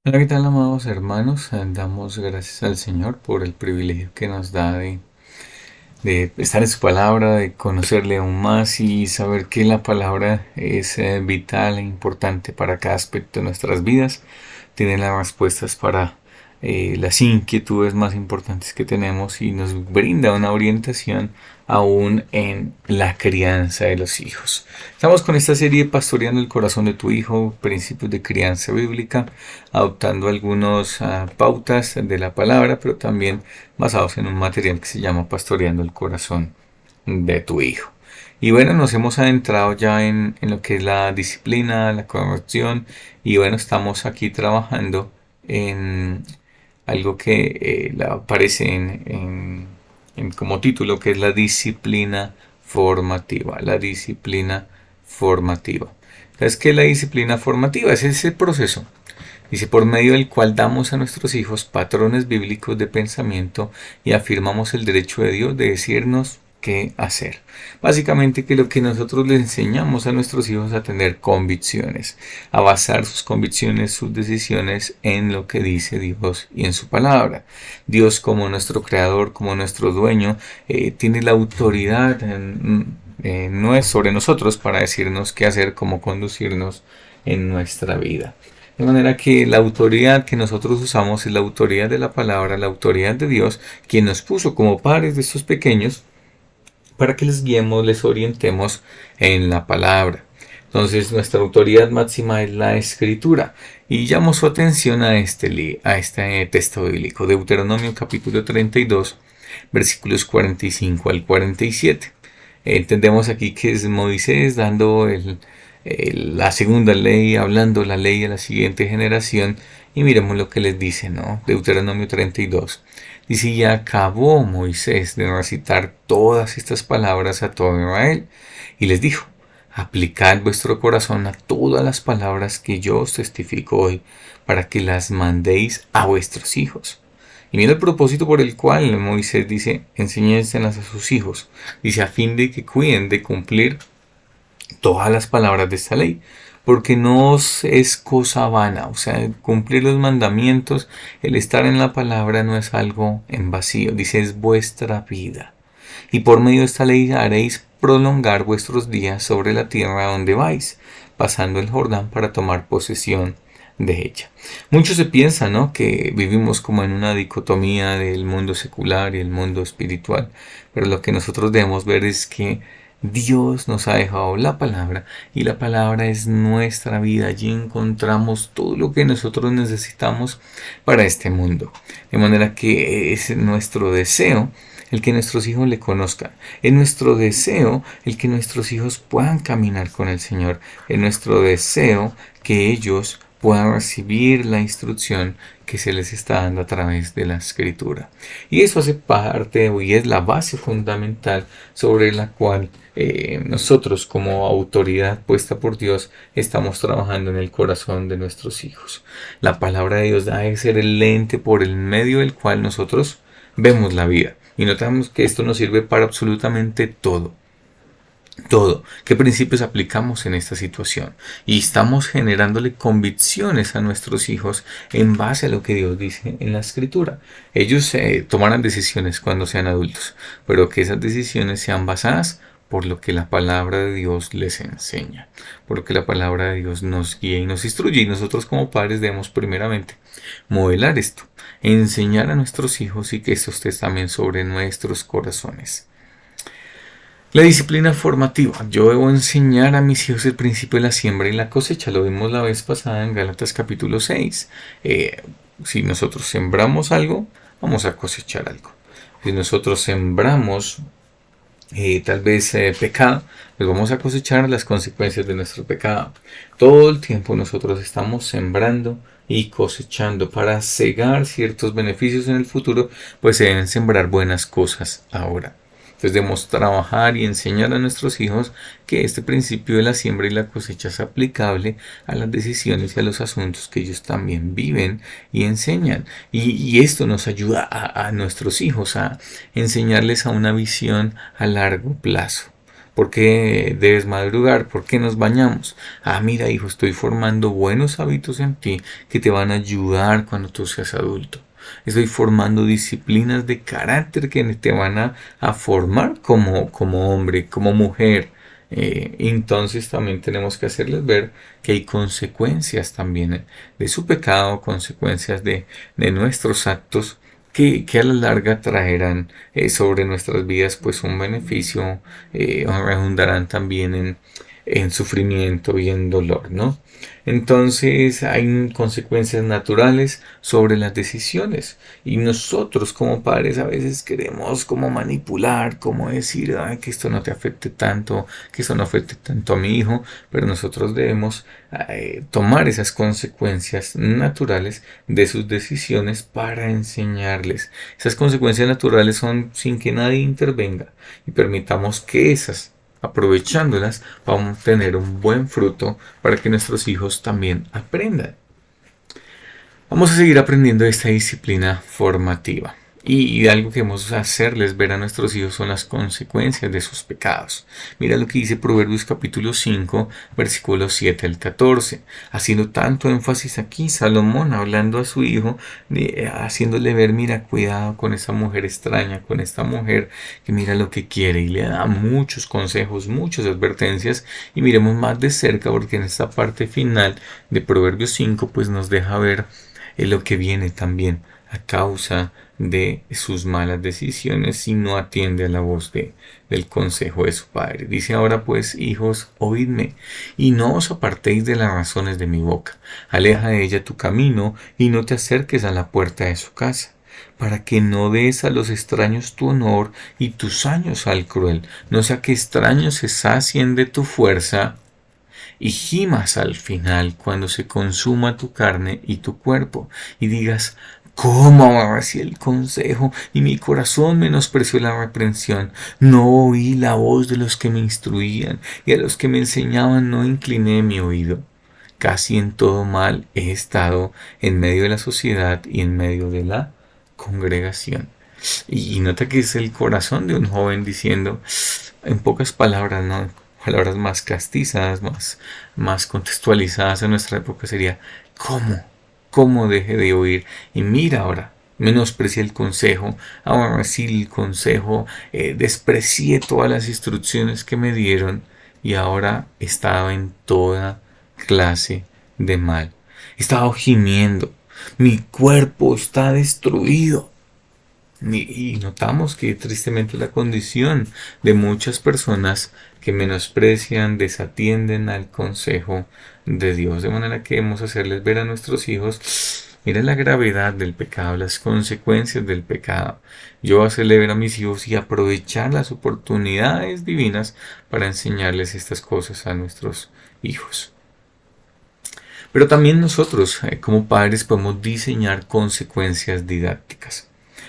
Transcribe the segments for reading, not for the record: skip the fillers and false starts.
Hola, ¿qué tal, amados hermanos? Damos gracias al Señor por el privilegio que nos da de estar en su palabra, de conocerle aún más y saber que la palabra es vital e importante para cada aspecto de nuestras vidas. Tiene las respuestas para las inquietudes más importantes que tenemos y nos brinda una orientación aún en la crianza de los hijos. Estamos con esta serie Pastoreando el corazón de tu hijo, principios de crianza bíblica, adoptando algunas pautas de la palabra, pero también basados en un material que se llama Pastoreando el corazón de tu hijo. Y bueno, nos hemos adentrado ya en lo que es la disciplina, la corrección, y bueno, estamos aquí trabajando en algo que aparece como título, que es la disciplina formativa. La disciplina formativa. ¿Sabes qué es la disciplina formativa? Es ese proceso. Dice, por medio del cual damos a nuestros hijos patrones bíblicos de pensamiento y afirmamos el derecho de Dios de decirnos qué hacer. Básicamente que lo que nosotros le enseñamos a nuestros hijos a tener convicciones, a basar sus convicciones, sus decisiones en lo que dice Dios y en su palabra. Dios como nuestro creador, como nuestro dueño, tiene la autoridad no es sobre nosotros para decirnos qué hacer, cómo conducirnos en nuestra vida. De manera que la autoridad que nosotros usamos es la autoridad de la palabra, la autoridad de Dios, quien nos puso como padres de estos pequeños para que les guiemos, les orientemos en la palabra. Entonces nuestra autoridad máxima es la escritura. Y llamo su atención a este texto bíblico, Deuteronomio capítulo 32, versículos 45 al 47. Entendemos aquí que es Moisés dando la segunda ley, hablando la ley a la siguiente generación. Y miremos lo que les dice, ¿no? Deuteronomio 32. Dice, y acabó Moisés de recitar todas estas palabras a todo Israel. Y les dijo, aplicad vuestro corazón a todas las palabras que yo os testifico hoy, para que las mandéis a vuestros hijos. Y mira el propósito por el cual Moisés dice, enséñenselas a sus hijos. Dice, a fin de que cuiden de cumplir todas las palabras de esta ley, porque no es cosa vana, o sea, cumplir los mandamientos, el estar en la palabra no es algo en vacío, dice, es vuestra vida. Y por medio de esta ley haréis prolongar vuestros días sobre la tierra donde vais, pasando el Jordán para tomar posesión de ella. Muchos se piensan, ¿no?, que vivimos como en una dicotomía del mundo secular y el mundo espiritual, pero lo que nosotros debemos ver es que Dios nos ha dejado la palabra y la palabra es nuestra vida. Allí encontramos todo lo que nosotros necesitamos para este mundo. De manera que es nuestro deseo el que nuestros hijos le conozcan. Es nuestro deseo el que nuestros hijos puedan caminar con el Señor. Es nuestro deseo que ellos puedan recibir la instrucción que se les está dando a través de la escritura. Y eso hace parte y es la base fundamental sobre la cual nosotros como autoridad puesta por Dios estamos trabajando en el corazón de nuestros hijos. La palabra de Dios debe ser el lente por el medio del cual nosotros vemos la vida. Y notamos que esto nos sirve para absolutamente todo. Todo. ¿Qué principios aplicamos en esta situación? Y estamos generándole convicciones a nuestros hijos en base a lo que Dios dice en la escritura. Ellos tomarán decisiones cuando sean adultos, pero que esas decisiones sean basadas por lo que la palabra de Dios les enseña, por lo que la palabra de Dios nos guía y nos instruye. Y nosotros como padres debemos primeramente modelar esto, enseñar a nuestros hijos y que esto esté también sobre nuestros corazones. La disciplina formativa. Yo debo enseñar a mis hijos el principio de la siembra y la cosecha. Lo vimos la vez pasada en Gálatas capítulo 6. Si nosotros sembramos algo, vamos a cosechar algo. Si nosotros sembramos tal vez pecado, pues vamos a cosechar las consecuencias de nuestro pecado. Todo el tiempo nosotros estamos sembrando y cosechando. Para cegar ciertos beneficios en el futuro, pues se deben sembrar buenas cosas ahora. Entonces debemos trabajar y enseñar a nuestros hijos que este principio de la siembra y la cosecha es aplicable a las decisiones y a los asuntos que ellos también viven y enseñan. Y esto nos ayuda a nuestros hijos a enseñarles a una visión a largo plazo. ¿Por qué debes madrugar? ¿Por qué nos bañamos? Ah, mira, hijo, estoy formando buenos hábitos en ti que te van a ayudar cuando tú seas adulto. Estoy formando disciplinas de carácter que te van a formar como hombre, como mujer. Entonces también tenemos que hacerles ver que hay consecuencias también de su pecado, consecuencias de nuestros actos que a la larga traerán sobre nuestras vidas pues un beneficio, redundarán también en sufrimiento y en dolor, ¿no? Entonces hay consecuencias naturales sobre las decisiones y nosotros como padres a veces queremos como manipular, como decir, ay, que esto no te afecte tanto, que esto no afecte tanto a mi hijo, pero nosotros debemos tomar esas consecuencias naturales de sus decisiones para enseñarles. Esas consecuencias naturales son sin que nadie intervenga y permitamos que esas, aprovechándolas, vamos a tener un buen fruto para que nuestros hijos también aprendan. Vamos a seguir aprendiendo esta disciplina formativa. Y algo que debemos hacerles ver a nuestros hijos son las consecuencias de sus pecados. Mira lo que dice Proverbios capítulo 5, versículos 7 al 14. Haciendo tanto énfasis aquí, Salomón hablando a su hijo, haciéndole ver, mira, cuidado con esa mujer extraña, con esta mujer que mira lo que quiere. Y le da muchos consejos, muchas advertencias. Y miremos más de cerca porque en esta parte final de Proverbios 5 pues nos deja ver lo que viene también a causa de sus malas decisiones si no atiende a la voz del consejo de su padre. Dice ahora pues, hijos, oídme, y no os apartéis de las razones de mi boca. Aleja de ella tu camino, y no te acerques a la puerta de su casa, para que no des a los extraños tu honor y tus años al cruel, no sea que extraños se sacien de tu fuerza y gimas al final cuando se consuma tu carne y tu cuerpo, y digas, ¿cómo aborrecí el consejo y mi corazón menospreció la reprensión? No oí la voz de los que me instruían, y a los que me enseñaban no incliné mi oído. Casi en todo mal he estado en medio de la sociedad y en medio de la congregación. Y nota que es el corazón de un joven diciendo, en pocas palabras, ¿no? Palabras más castizas, más contextualizadas en nuestra época sería, ¿cómo? ¿Cómo dejé de oír? Y mira ahora, menosprecié el consejo, ahora sí el consejo, desprecié todas las instrucciones que me dieron y ahora estaba en toda clase de mal. Estaba gimiendo, mi cuerpo está destruido. Y notamos que tristemente la condición de muchas personas que menosprecian, desatienden al consejo de Dios. De manera que debemos hacerles ver a nuestros hijos, mira la gravedad del pecado, las consecuencias del pecado. Yo hacerle ver a mis hijos y aprovechar las oportunidades divinas para enseñarles estas cosas a nuestros hijos. Pero también nosotros, como padres, podemos diseñar consecuencias didácticas.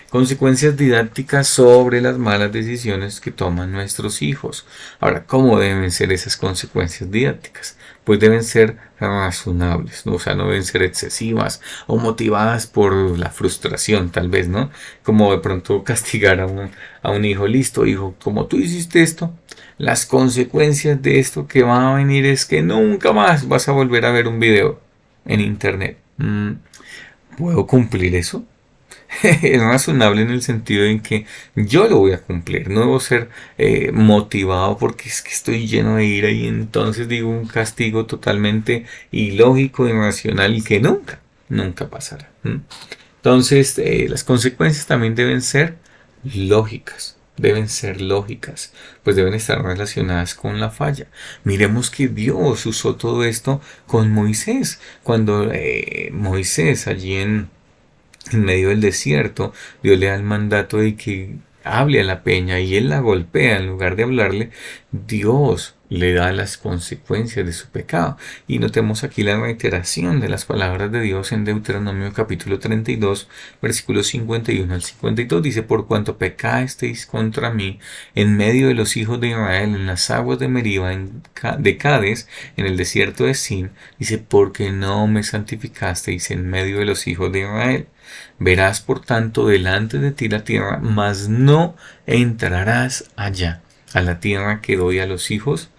Consecuencias didácticas sobre las malas decisiones que toman nuestros hijos. Ahora, ¿cómo deben ser esas consecuencias didácticas? Pues deben ser razonables, ¿no? O sea, no deben ser excesivas o motivadas por la frustración, tal vez, ¿no? Como de pronto castigar a un hijo, listo, hijo, como tú hiciste esto, las consecuencias de esto que va a venir es que nunca más vas a volver a ver un video en internet. ¿Puedo cumplir eso? Es razonable en el sentido en que yo lo voy a cumplir, no debo ser motivado porque es que estoy lleno de ira y entonces digo un castigo totalmente ilógico, irracional y que nunca pasará. Entonces las consecuencias también deben ser lógicas, pues deben estar relacionadas con la falla. Miremos que Dios usó todo esto con Moisés, cuando Moisés allí en medio del desierto, Dios le da el mandato de que hable a la peña y él la golpea. En lugar de hablarle, Dios le da las consecuencias de su pecado. Y notemos aquí la reiteración de las palabras de Dios en Deuteronomio capítulo 32, versículos 51 al 52. Dice, por cuanto pecasteis contra mí en medio de los hijos de Israel, en las aguas de Meriba, de Cades, en el desierto de Sin, dice, porque no me santificasteis en medio de los hijos de Israel. Verás por tanto delante de ti la tierra, mas no entrarás allá. a la tierra que doy a los hijos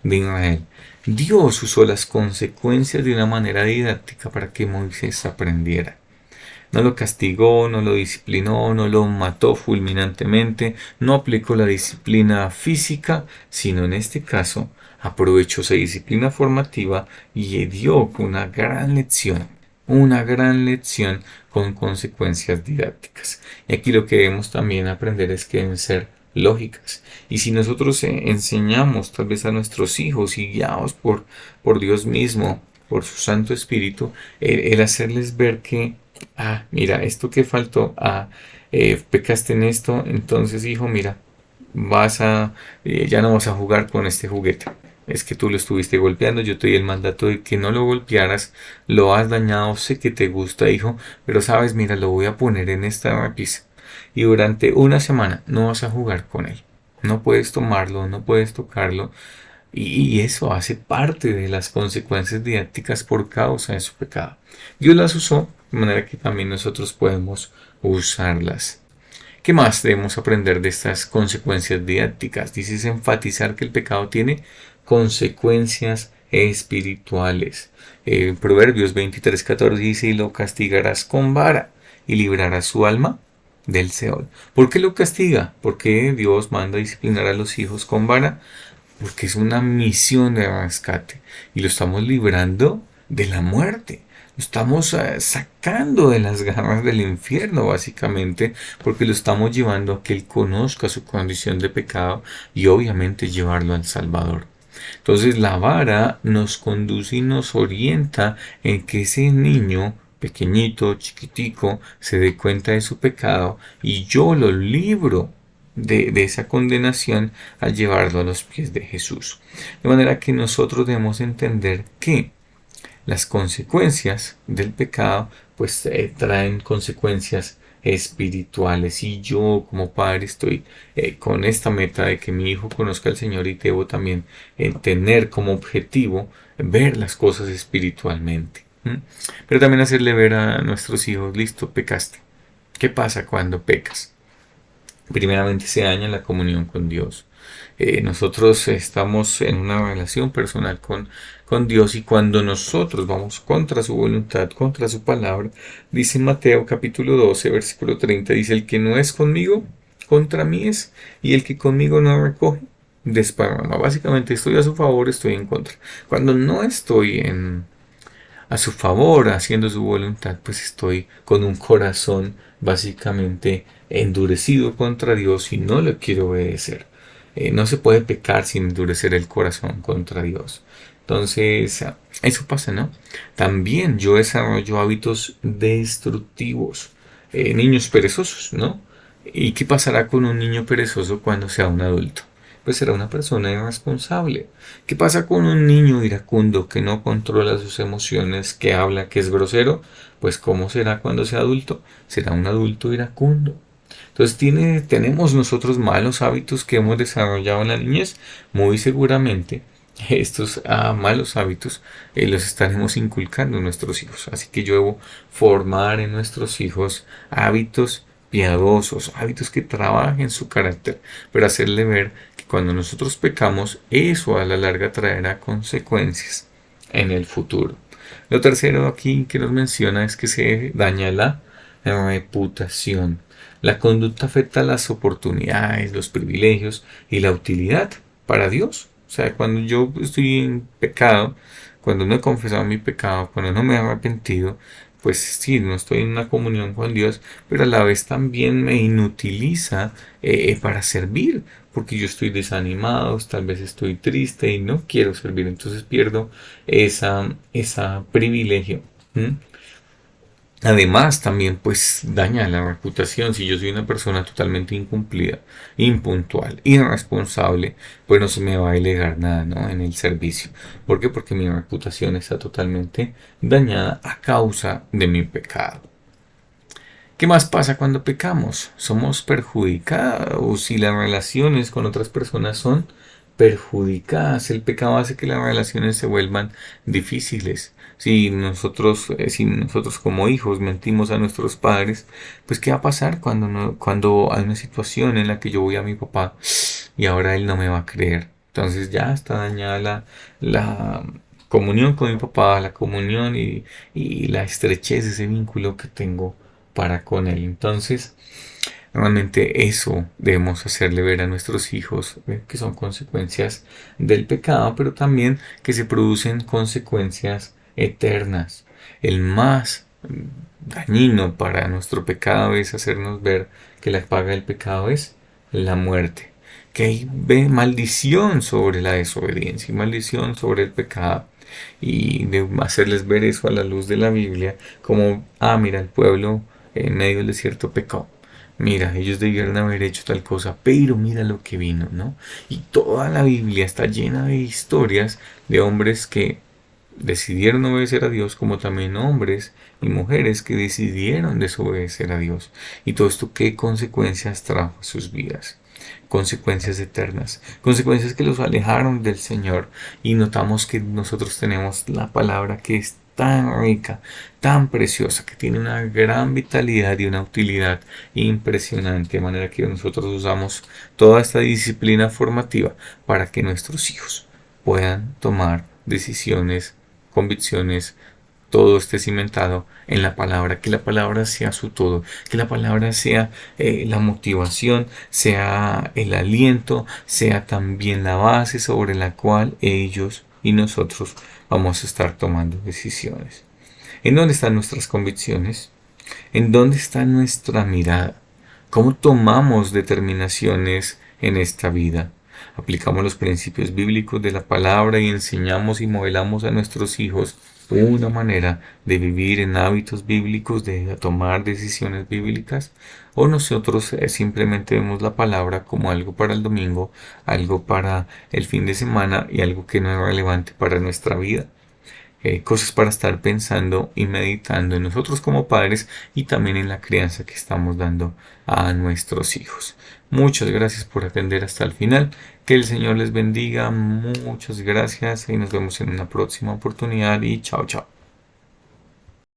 de Israel. Dios usó las consecuencias de una manera didáctica para que Moisés aprendiera. No lo castigó, no lo disciplinó, no lo mató fulminantemente, no aplicó la disciplina física, sino en este caso aprovechó esa disciplina formativa y dio una gran lección con consecuencias didácticas. Y aquí lo que debemos también aprender es que deben ser lógicas. Y si nosotros enseñamos tal vez a nuestros hijos y guiados por Dios mismo, por su Santo Espíritu, el hacerles ver que mira, esto que faltó, pecaste en esto, entonces hijo, mira, ya no vas a jugar con este juguete. Es que tú lo estuviste golpeando, yo te di el mandato de que no lo golpearas, lo has dañado, sé que te gusta, hijo, pero sabes, mira, lo voy a poner en esta repisa. Y durante una semana no vas a jugar con él. No puedes tomarlo, no puedes tocarlo. Y eso hace parte de las consecuencias didácticas por causa de su pecado. Dios las usó de manera que también nosotros podemos usarlas. ¿Qué más debemos aprender de estas consecuencias didácticas? Dices enfatizar que el pecado tiene consecuencias espirituales. Proverbios 23:14 dice: y lo castigarás con vara y librarás su alma del Seol. ¿Por qué lo castiga? ¿Por qué Dios manda disciplinar a los hijos con vara? Porque es una misión de rescate y lo estamos librando de la muerte. Lo estamos sacando de las garras del infierno, básicamente, porque lo estamos llevando a que Él conozca su condición de pecado y obviamente llevarlo al Salvador. Entonces la vara nos conduce y nos orienta en que ese niño pequeñito, chiquitico, se dé cuenta de su pecado y yo lo libro de esa condenación al llevarlo a los pies de Jesús. De manera que nosotros debemos entender que las consecuencias del pecado pues traen consecuencias espirituales y yo como padre estoy con esta meta de que mi hijo conozca al Señor y debo también tener como objetivo ver las cosas espiritualmente. Pero también hacerle ver a nuestros hijos: listo, pecaste. ¿Qué pasa cuando pecas? Primeramente se daña la comunión con Dios. Nosotros estamos en una relación personal con Dios y cuando nosotros vamos contra su voluntad, contra su palabra, dice Mateo capítulo 12, versículo 30, dice: el que no es conmigo, contra mí es, y el que conmigo no recoge, desparrama. Básicamente estoy a su favor, estoy en contra. Cuando no estoy a su favor, haciendo su voluntad, pues estoy con un corazón básicamente endurecido contra Dios y no lo quiero obedecer. No se puede pecar sin endurecer el corazón contra Dios. Entonces, eso pasa, ¿no? También yo desarrollo hábitos destructivos, niños perezosos, ¿no? ¿Y qué pasará con un niño perezoso cuando sea un adulto? Pues será una persona irresponsable. ¿Qué pasa con un niño iracundo que no controla sus emociones, que habla, que es grosero? Pues ¿cómo será cuando sea adulto? Será un adulto iracundo. Entonces tenemos nosotros malos hábitos que hemos desarrollado en la niñez. Muy seguramente estos malos hábitos los estaremos inculcando en nuestros hijos. Así que yo debo formar en nuestros hijos hábitos piadosos, hábitos que trabajen su carácter, pero hacerle ver que cuando nosotros pecamos, eso a la larga traerá consecuencias en el futuro. Lo tercero aquí que nos menciona es que se daña la reputación. La conducta afecta las oportunidades, los privilegios y la utilidad para Dios. O sea, cuando yo estoy en pecado, cuando no he confesado mi pecado, cuando no me he arrepentido, pues sí, no estoy en una comunión con Dios, pero a la vez también me inutiliza para servir, porque yo estoy desanimado, tal vez estoy triste y no quiero servir, entonces pierdo esa privilegio. Además, también pues daña la reputación. Si yo soy una persona totalmente incumplida, impuntual, irresponsable, pues no se me va a delegar nada, ¿no?, en el servicio. ¿Por qué? Porque mi reputación está totalmente dañada a causa de mi pecado. ¿Qué más pasa cuando pecamos? Somos perjudicados y las relaciones con otras personas son perjudicadas. El pecado hace que las relaciones se vuelvan difíciles. Si nosotros como hijos mentimos a nuestros padres, pues ¿qué va a pasar cuando hay una situación en la que yo voy a mi papá y ahora él no me va a creer. Entonces ya está dañada la comunión con mi papá, la comunión y la estrechez, ese vínculo que tengo para con él. Entonces, realmente eso debemos hacerle ver a nuestros hijos, que son consecuencias del pecado, pero también que se producen consecuencias eternas. El más dañino para nuestro pecado es hacernos ver que la paga del pecado es la muerte. Que hay maldición sobre la desobediencia y maldición sobre el pecado. Y de hacerles ver eso a la luz de la Biblia, como, mira, el pueblo en medio del desierto pecó. Mira, ellos debieron haber hecho tal cosa, pero mira lo que vino, ¿no? Y toda la Biblia está llena de historias de hombres que decidieron obedecer a Dios, como también hombres y mujeres que decidieron desobedecer a Dios. Y todo esto, ¿qué consecuencias trajo a sus vidas? Consecuencias eternas, consecuencias que los alejaron del Señor. Y notamos que nosotros tenemos la palabra que es tan rica, tan preciosa, que tiene una gran vitalidad y una utilidad impresionante, de manera que nosotros usamos toda esta disciplina formativa para que nuestros hijos puedan tomar decisiones, convicciones, todo esté cimentado en la palabra, que la palabra sea su todo, que la palabra sea la motivación, sea el aliento, sea también la base sobre la cual ellos y nosotros vamos a estar tomando decisiones. ¿En dónde están nuestras convicciones? ¿En dónde está nuestra mirada? ¿Cómo tomamos determinaciones en esta vida? Aplicamos los principios bíblicos de la palabra y enseñamos y modelamos a nuestros hijos una manera de vivir en hábitos bíblicos, de tomar decisiones bíblicas, o nosotros simplemente vemos la palabra como algo para el domingo, algo para el fin de semana y algo que no es relevante para nuestra vida. Cosas para estar pensando y meditando en nosotros como padres y también en la crianza que estamos dando a nuestros hijos. Muchas gracias por atender hasta el final. Que el Señor les bendiga. Muchas gracias y nos vemos en una próxima oportunidad y chao, chao.